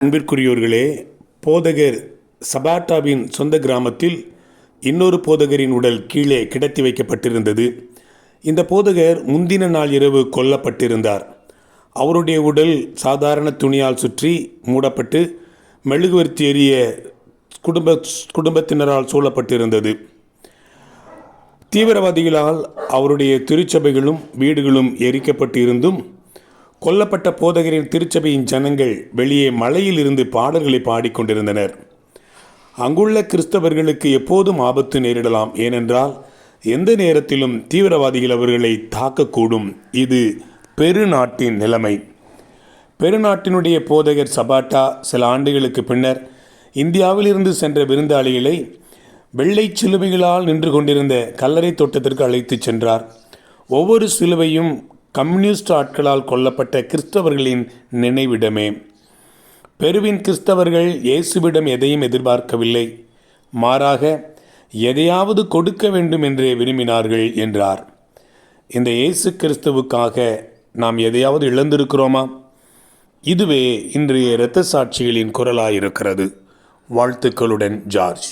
அன்பிற்குரியோர்களே, போதகர் சபாட்டாவின் சொந்த கிராமத்தில் இன்னொரு போதகரின் உடல் கீழே கிடத்தி வைக்கப்பட்டிருந்தது. இந்த போதகர் முந்தின நாள் இரவு கொல்லப்பட்டிருந்தார். அவருடைய உடல் சாதாரண துணியால் சுற்றி மூடப்பட்டு மெழுகுவர்த்தி எரிய குடும்பத்தினரால் சூழப்பட்டிருந்தது. தீவிரவாதிகளால் அவருடைய திருச்சபைகளும் வீடுகளும் எரிக்கப்பட்டு இருந்தும் கொல்லப்பட்ட போதகரின் திருச்சபையின் ஜனங்கள் வெளியே மலையில் இருந்து பாடல்களை பாடிக்கொண்டிருந்தனர். அங்குள்ள கிறிஸ்தவர்களுக்கு எப்போதும் ஆபத்து நேரிடலாம். ஏனென்றால் எந்த நேரத்திலும் தீவிரவாதிகள் அவர்களை தாக்கக்கூடும். இது பெருநாட்டின் நிலைமை. பெருநாட்டினுடைய போதகர் சபாட்டா சில ஆண்டுகளுக்கு பின்னர் இந்தியாவிலிருந்து சென்ற விருந்தாளிகளை வெள்ளை சிலுவைகளால் நின்று கொண்டிருந்த கல்லறை தோட்டத்திற்கு அழைத்துச் சென்றார். ஒவ்வொரு சிலுவையும் கம்யூனிஸ்ட் ஆட்களால் கொல்லப்பட்ட கிறிஸ்தவர்களின் நினைவிடமே. பெருவின் கிறிஸ்தவர்கள் இயேசுவிடம் எதையும் எதிர்பார்க்கவில்லை, மாறாக எதையாவது கொடுக்க வேண்டும் என்றே விரும்பினார்கள் என்றார். இந்த இயேசு கிறிஸ்துவுக்காக நாம் எதையாவது இழந்திருக்கிறோமா? இதுவே இன்றைய இரத்த சாட்சிகளின் குரலாயிருக்கிறது. வாழ்த்துக்களுடன் ஜார்ஜ்.